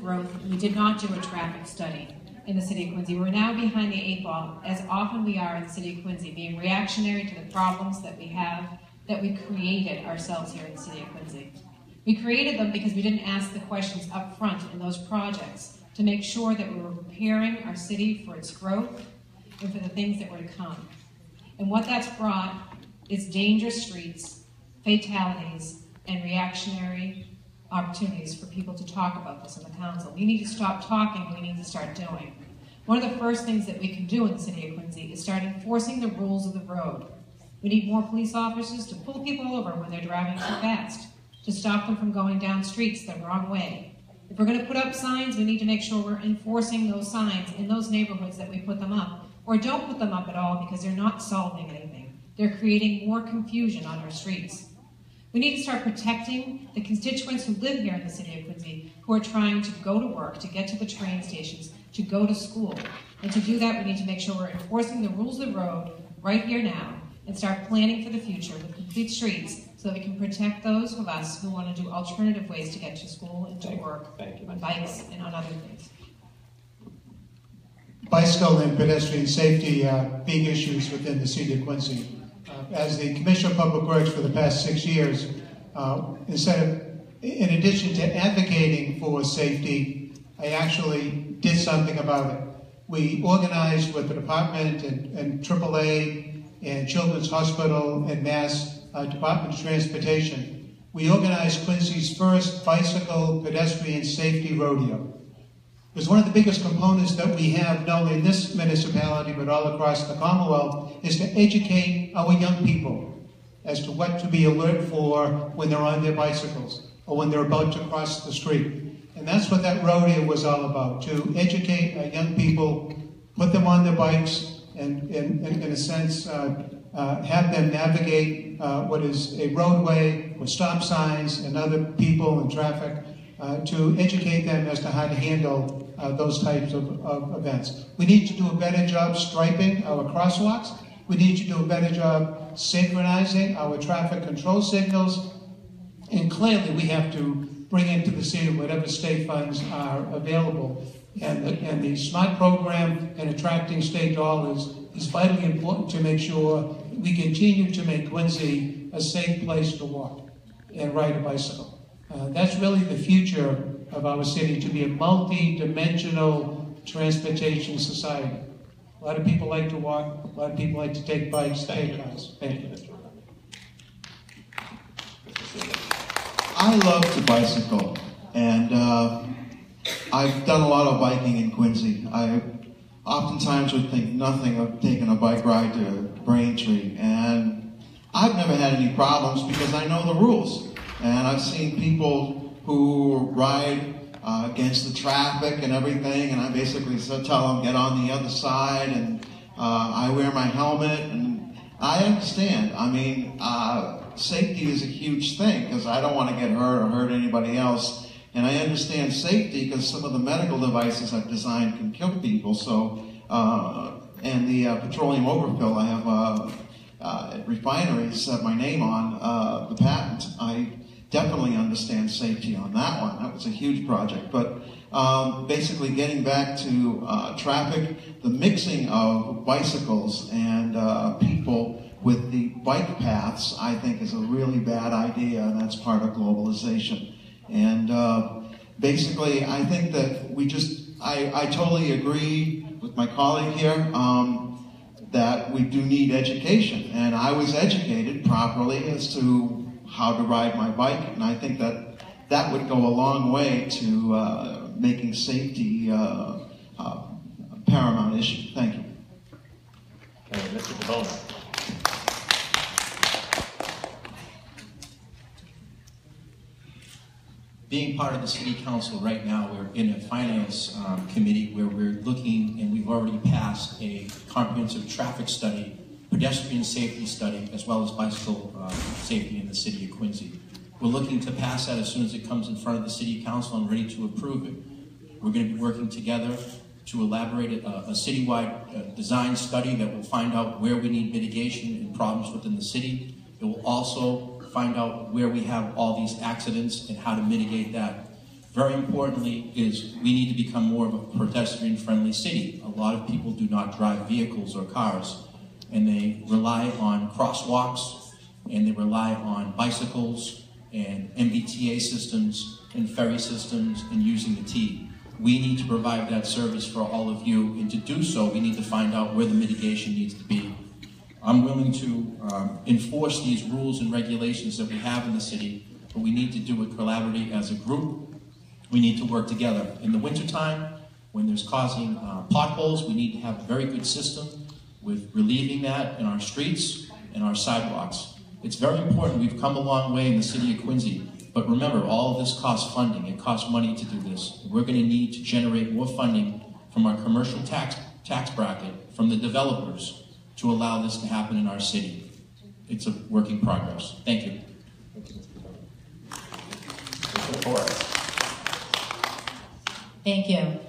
growth, we did not do a traffic study in the city of Quincy. We're now behind the 8 ball, as often we are in the city of Quincy, being reactionary to the problems that we have, that we created ourselves here in the city of Quincy. We created them because we didn't ask the questions up front in those projects to make sure that we were preparing our city for its growth and for the things that were to come. And what that's brought is dangerous streets, fatalities, and reactionary opportunities for people to talk about this in the council. We need to stop talking, we need to start doing. One of the first things that we can do in the city of Quincy is start enforcing the rules of the road. We need more police officers to pull people over when they're driving too fast, to stop them from going down streets the wrong way. If we're going to put up signs, we need to make sure we're enforcing those signs in those neighborhoods that we put them up, or don't put them up at all because they're not solving anything. They're creating more confusion on our streets. We need to start protecting the constituents who live here in the city of Quincy, who are trying to go to work, to get to the train stations, to go to school. And to do that, we need to make sure we're enforcing the rules of the road right here now and start planning for the future with complete streets so that we can protect those of us who want to do alternative ways to get to school and to work on bikes and on other things. Bicycle and pedestrian safety are big issues within the city of Quincy. As the Commissioner of Public Works for the past 6 years, in addition to advocating for safety, I actually did something about it. We organized with the department and AAA and Children's Hospital and Mass Department of Transportation. We organized Quincy's first bicycle pedestrian safety rodeo. It was one of the biggest components that we have, not only in this municipality, but all across the Commonwealth, is to educate our young people as to what to be alert for when they're on their bicycles or when they're about to cross the street. And that's what that rodeo was all about, to educate our young people, put them on their bikes, and in a sense, have them navigate what is a roadway with stop signs and other people and traffic, to educate them as to how to handle those types of events. We need to do a better job striping our crosswalks. We need to do a better job synchronizing our traffic control signals. And clearly we have to bring into the city whatever state funds are available. And the SMART program and attracting state dollars is vitally important to make sure we continue to make Quincy a safe place to walk and ride a bicycle. That's really the future of our city, to be a multi-dimensional transportation society. A lot of people like to walk, a lot of people like to take bikes, take cars. Thank you. I love to bicycle, and I've done a lot of biking in Quincy. I oftentimes would think nothing of taking a bike ride to Braintree, and I've never had any problems because I know the rules. And I've seen people who ride against the traffic and everything, and I basically tell them, get on the other side, and I wear my helmet, and I understand. I mean, safety is a huge thing, because I don't want to get hurt or hurt anybody else. And I understand safety because some of the medical devices I've designed can kill people. So, and the petroleum overfill I have at refineries have my name on the patent. I definitely understand safety on that one. That was a huge project. But basically getting back to traffic, the mixing of bicycles and people with the bike paths, I think, is a really bad idea, and that's part of globalization. And basically, I think that I totally agree with my colleague here that we do need education. And I was educated properly as to how to ride my bike, and I think that that would go a long way to making safety a paramount issue. Thank you. Okay, Mr. DeBona. Being part of the City Council right now, we're in a finance committee where we're looking, and we've already passed a comprehensive traffic study, pedestrian safety study, as well as bicycle safety in the city of Quincy. We're looking to pass that as soon as it comes in front of the City Council and ready to approve it. We're going to be working together to elaborate a citywide design study that will find out where we need mitigation and problems within the city. It will also find out where we have all these accidents and how to mitigate that. Very importantly is we need to become more of a pedestrian-friendly city. A lot of people do not drive vehicles or cars, and they rely on crosswalks, and they rely on bicycles, and MBTA systems, and ferry systems, and using the T. We need to provide that service for all of you, and to do so, we need to find out where the mitigation needs to be. I'm willing to enforce these rules and regulations that we have in the city, but we need to do it collaboratively as a group. We need to work together. In the wintertime, when there's causing potholes, we need to have a very good system with relieving that in our streets and our sidewalks. It's very important. We've come a long way in the city of Quincy. But remember, all of this costs funding. It costs money to do this. We're going to need to generate more funding from our commercial tax bracket, from the developers, to allow this to happen in our city. It's a work in progress. Thank you. Thank you.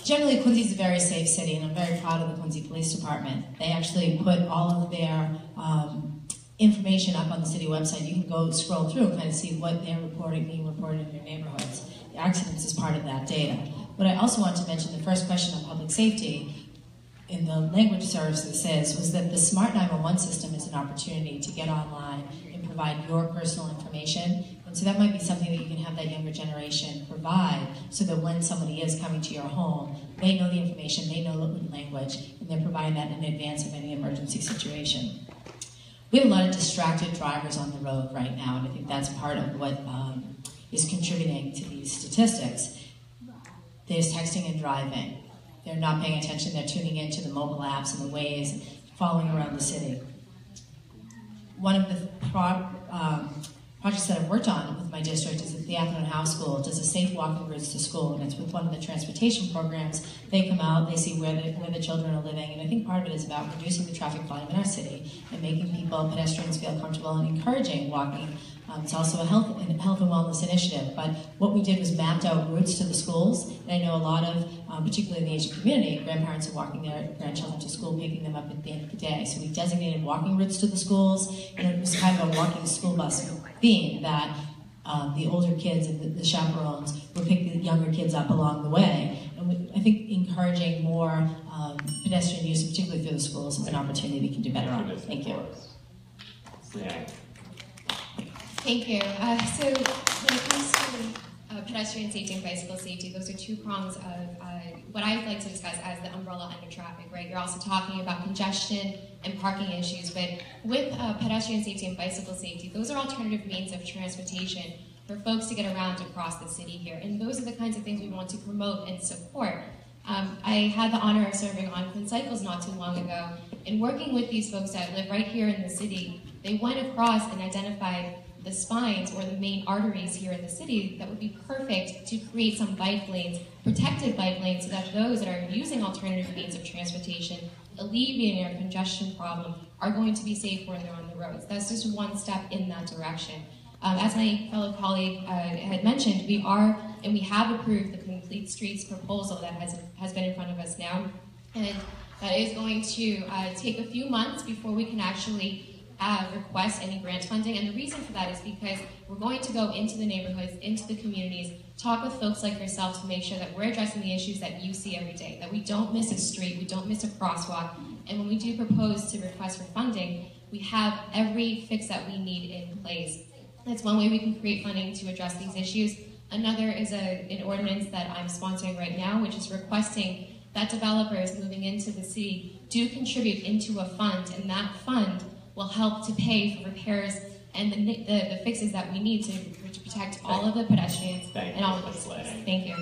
Generally, Quincy is a very safe city, and I'm very proud of the Quincy Police Department. They actually put all of their information up on the city website. You can go scroll through and kind of see what they're being reported in their neighborhoods. The accidents is part of that data. But I also want to mention the first question on public safety in the language services was that the Smart 911 system is an opportunity to get online and provide your personal information. And so that might be something that you can have that younger generation provide so that when somebody is coming to your home, they know the information, they know the language, and they're providing that in advance of any emergency situation. We have a lot of distracted drivers on the road right now, and I think that's part of what is contributing to these statistics. There's texting and driving. They're not paying attention, they're tuning into the mobile apps and the ways, following around the city. One of the projects that I've worked on with my district is at the Atherton House School. It does a safe walking routes to school, and it's with one of the transportation programs. They come out, they see where the children are living, and I think part of it is about reducing the traffic volume in our city and making people, pedestrians, feel comfortable and encouraging walking. It's also a health and wellness initiative, but what we did was mapped out routes to the schools, and I know a lot of, particularly in the Asian community, grandparents are walking their grandchildren to school, picking them up at the end of the day. So we designated walking routes to the schools, and it was kind of a walking school bus theme that the older kids and the chaperones would pick the younger kids up along the way. And I think encouraging more pedestrian use, particularly through the schools, is an opportunity we can do better on. Thank you. Thank you. So when it comes to pedestrian safety and bicycle safety, those are two prongs of what I'd like to discuss as the umbrella under traffic, right? You're also talking about congestion and parking issues, but with pedestrian safety and bicycle safety, those are alternative means of transportation for folks to get around across the city here. And those are the kinds of things we want to promote and support. I had the honor of serving on Quincycles not too long ago, and working with these folks that live right here in the city, they went across and identified the spines or the main arteries here in the city that would be perfect to create some bike lanes, protected bike lanes, so that those that are using alternative means of transportation, alleviating our congestion problem, are going to be safe when they're on the roads. That's just one step in that direction. As my fellow colleague had mentioned, we have approved the Complete Streets proposal that has been in front of us now, and that is going to take a few months before we can actually request any grant funding. And the reason for that is because we're going to go into the neighborhoods, into the communities, talk with folks like yourselves to make sure that we're addressing the issues that you see every day, that we don't miss a street, we don't miss a crosswalk, and when we do propose to request for funding, we have every fix that we need in place. That's one way we can create funding to address these issues. Another is an ordinance that I'm sponsoring right now, which is requesting that developers moving into the city do contribute into a fund, and that fund will help to pay for repairs and the fixes that we need to protect all of the pedestrians and all of the citizens. Thank you.